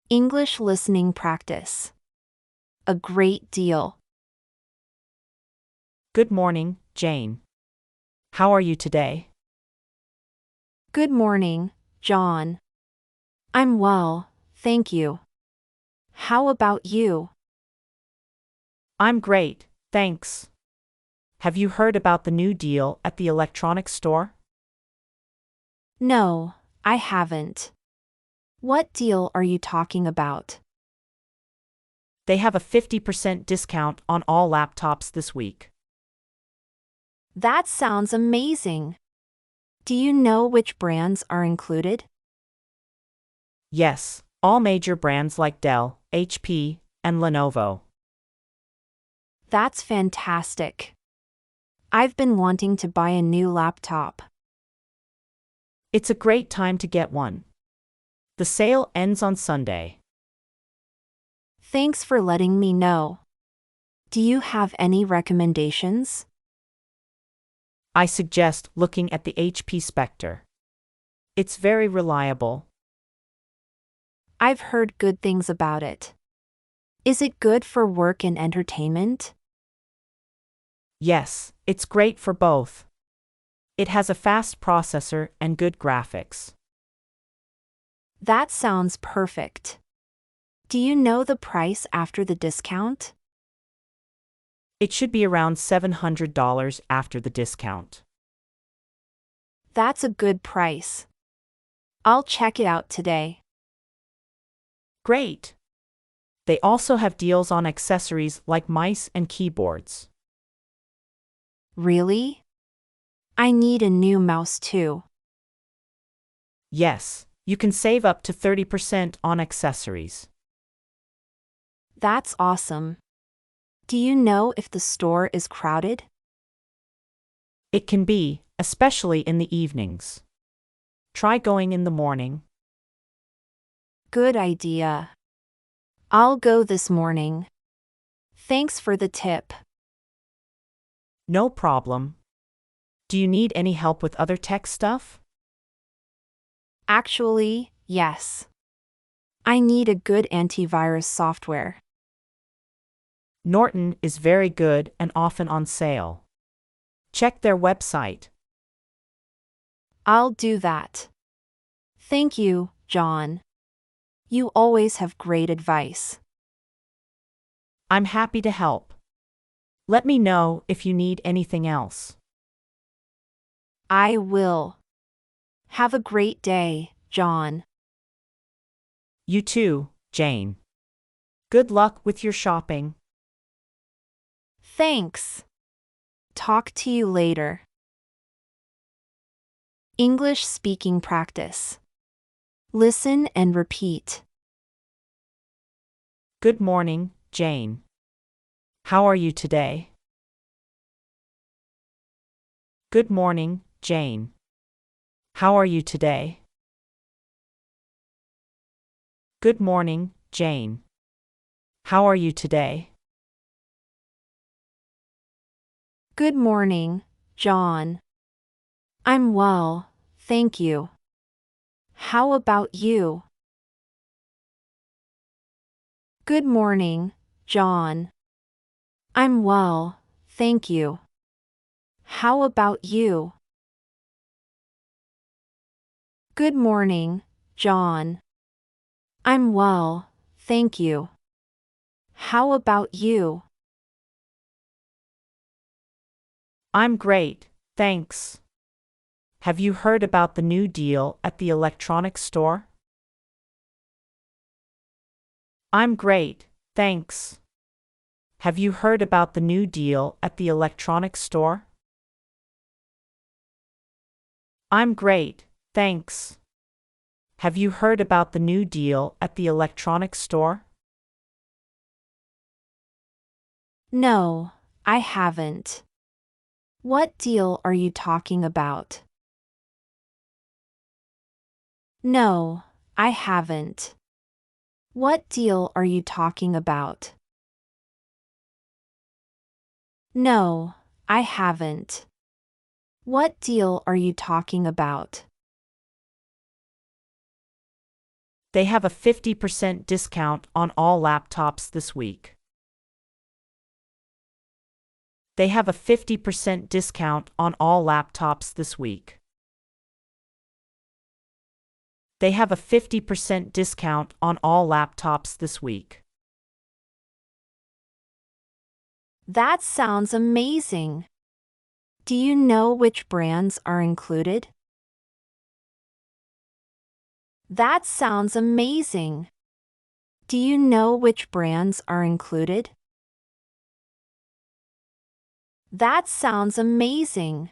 English listening practice. A great deal. Good morning, Jane. How are you today? Good morning, John. I'm well, thank you. How about you? I'm great, thanks. Have you heard about the new deal at the electronics store? No, I haven't. What deal are you talking about? They have a 50% discount on all laptops this week. That sounds amazing. Do you know which brands are included? Yes, all major brands like Dell, HP, and Lenovo. That's fantastic. I've been wanting to buy a new laptop. It's a great time to get one. The sale ends on Sunday. Thanks for letting me know. Do you have any recommendations? I suggest looking at the HP Spectre. It's very reliable. I've heard good things about it. Is it good for work and entertainment? Yes, it's great for both. It has a fast processor and good graphics. That sounds perfect. Do you know the price after the discount? It should be around $700 after the discount. That's a good price. I'll check it out today. Great! They also have deals on accessories like mice and keyboards. Really? I need a new mouse too. Yes, you can save up to 30% on accessories. That's awesome. Do you know if the store is crowded? It can be, especially in the evenings. Try going in the morning. Good idea. I'll go this morning. Thanks for the tip. No problem. Do you need any help with other tech stuff? Actually, yes. I need a good antivirus software. Norton is very good and often on sale. Check their website. I'll do that. Thank you, John. You always have great advice. I'm happy to help. Let me know if you need anything else. I will. Have a great day, John. You too, Jane. Good luck with your shopping. Thanks. Talk to you later. English speaking practice. Listen and repeat. Good morning, Jane. How are you today? Good morning, Jane. How are you today? Good morning, Jane. How are you today? Good morning, John. I'm well, thank you. How about you? Good morning, John. I'm well, thank you. How about you? Good morning, John. I'm well, thank you. How about you? I'm great, thanks. Have you heard about the new deal at the electronics store? I'm great, thanks. Have you heard about the new deal at the electronics store? I'm great, thanks. Have you heard about the new deal at the electronics store? No, I haven't. What deal are you talking about? No, I haven't. What deal are you talking about? No, I haven't. What deal are you talking about? They have a 50% discount on all laptops this week. They have a 50% discount on all laptops this week. They have a 50% discount on all laptops this week. That sounds amazing. Do you know which brands are included? That sounds amazing. Do you know which brands are included? That sounds amazing.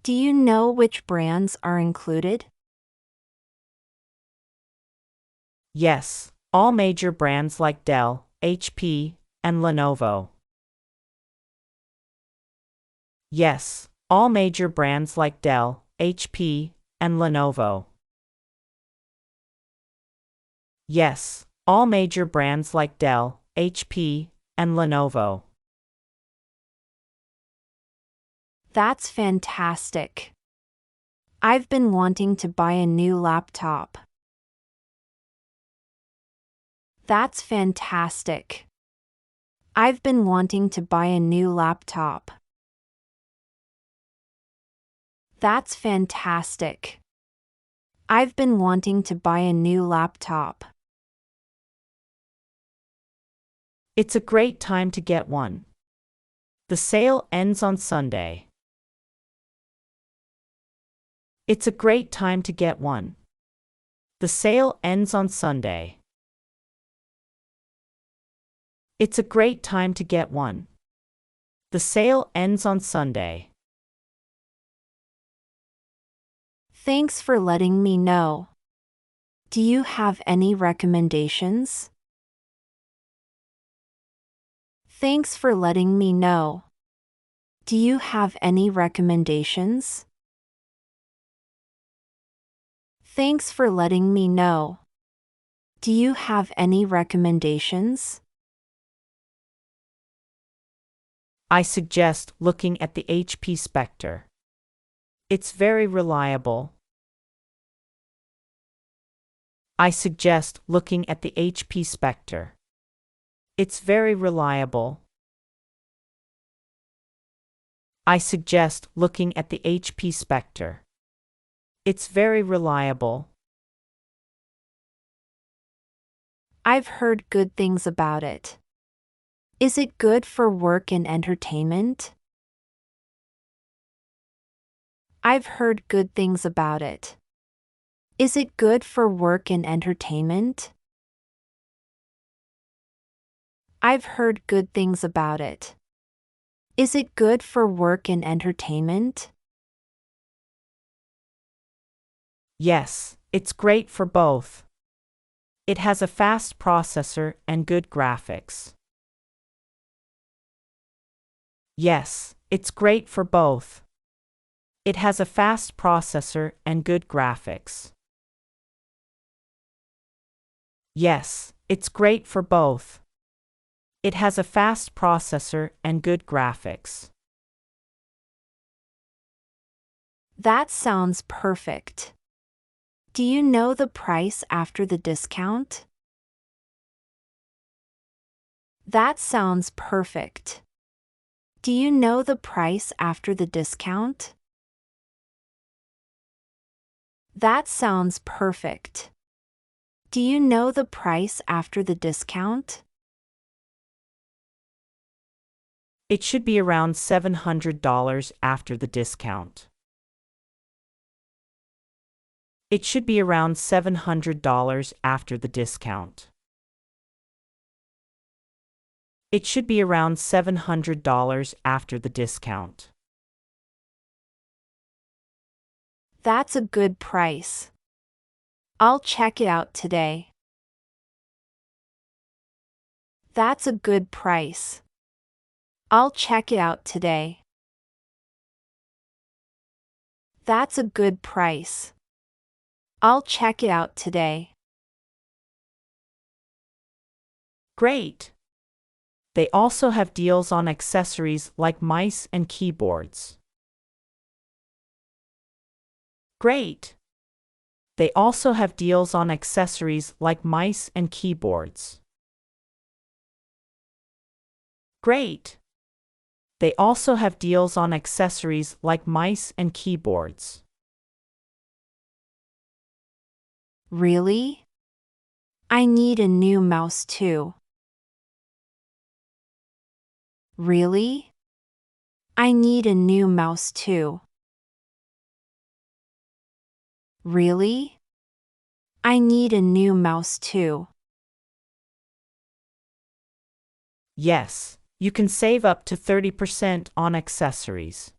Do you know which brands are included? Yes, all major brands like Dell, HP, and Lenovo. Yes, all major brands like Dell, HP, and Lenovo. Yes, all major brands like Dell, HP, and Lenovo. That's fantastic. I've been wanting to buy a new laptop. That's fantastic. I've been wanting to buy a new laptop. That's fantastic. I've been wanting to buy a new laptop. It's a great time to get one. The sale ends on Sunday. It's a great time to get one. The sale ends on Sunday. It's a great time to get one. The sale ends on Sunday. Thanks for letting me know. Do you have any recommendations? Thanks for letting me know. Do you have any recommendations? Thanks for letting me know. Do you have any recommendations? I suggest looking at the HP Spectre. It's very reliable. I suggest looking at the HP Spectre. It's very reliable. I suggest looking at the HP Spectre. It's very reliable. I've heard good things about it. Is it good for work and entertainment? I've heard good things about it. Is it good for work and entertainment? I've heard good things about it. Is it good for work and entertainment? Yes, it's great for both. It has a fast processor and good graphics. Yes, it's great for both. It has a fast processor and good graphics. Yes, it's great for both. It has a fast processor and good graphics. That sounds perfect. Do you know the price after the discount? That sounds perfect. Do you know the price after the discount? That sounds perfect. Do you know the price after the discount? It should be around $700 after the discount. It should be around $700 after the discount. It should be around $700 after the discount. That's a good price. I'll check it out today. That's a good price. I'll check it out today. That's a good price. I'll check it out today. Great! They also have deals on accessories like mice and keyboards. Great! They also have deals on accessories like mice and keyboards. Great! They also have deals on accessories like mice and keyboards. Really? I need a new mouse too. Really? I need a new mouse too. Really? I need a new mouse too. Yes, you can save up to 30% on accessories.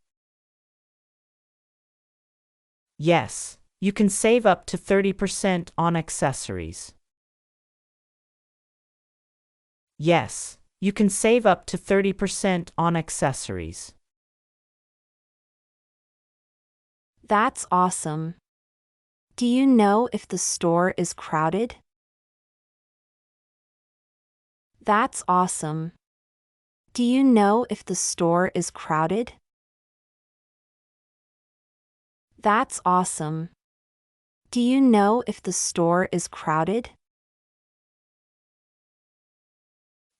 Yes, you can save up to 30% on accessories. Yes, you can save up to 30% on accessories. That's awesome. Do you know if the store is crowded? That's awesome. Do you know if the store is crowded? That's awesome. Do you know if the store is crowded?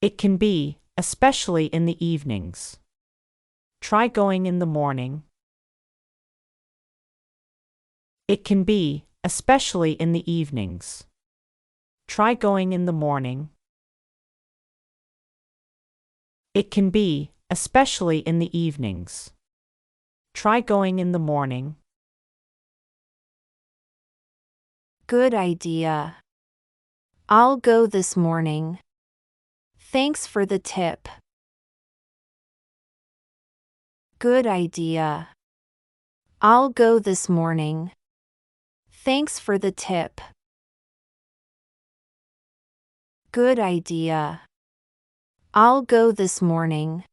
It can be, especially in the evenings. Try going in the morning. It can be, especially in the evenings. Try going in the morning. It can be, especially in the evenings. Try going in the morning. Good idea. I'll go this morning. Thanks for the tip. Good idea. I'll go this morning. Thanks for the tip. Good idea. I'll go this morning.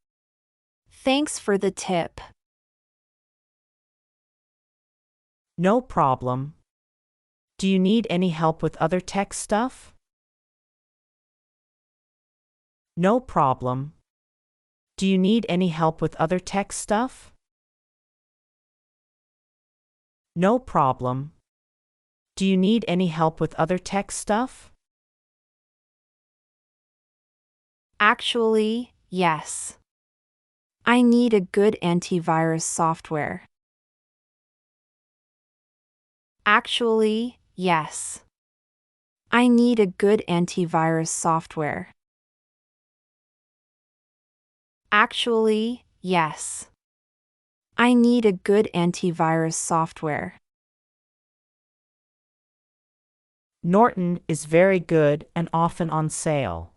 Thanks for the tip. No problem. Do you need any help with other tech stuff? No problem. Do you need any help with other tech stuff? No problem. Do you need any help with other tech stuff? Actually, yes. I need a good antivirus software. Actually, yes. I need a good antivirus software. Actually, yes. I need a good antivirus software. Norton is very good and often on sale.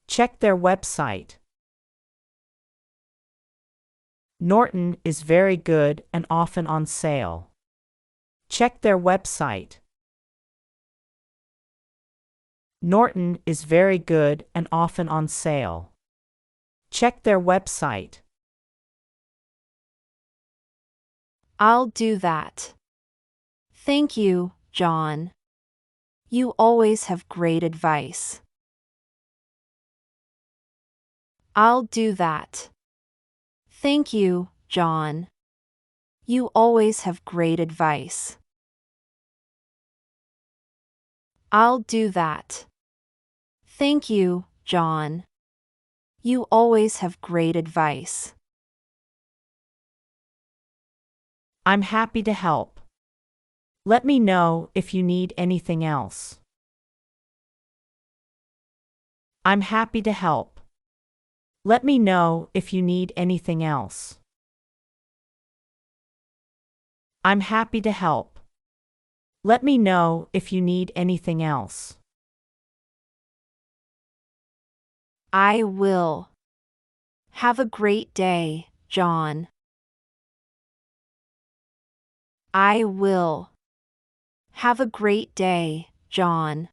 Check their website. Norton is very good and often on sale. Check their website. Norton is very good and often on sale. Check their website. I'll do that. Thank you, John. You always have great advice. I'll do that. Thank you, John. You always have great advice. I'll do that. Thank you, John. You always have great advice. I'm happy to help. Let me know if you need anything else. I'm happy to help. Let me know if you need anything else. I'm happy to help. Let me know if you need anything else. I will. Have a great day, John. I will. Have a great day, John.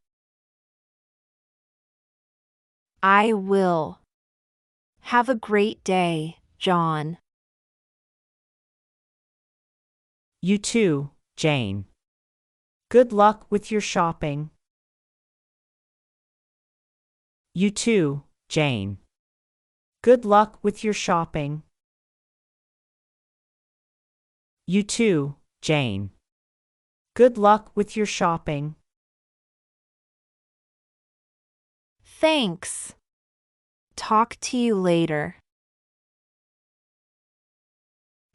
I will. Have a great day, John. You too, Jane. Good luck with your shopping. You too, Jane. Good luck with your shopping. You too, Jane. Good luck with your shopping. Thanks. Talk to you later.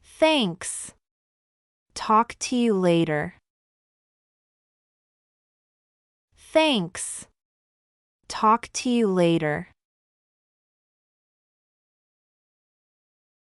Thanks. Talk to you later. Thanks. Talk to you later.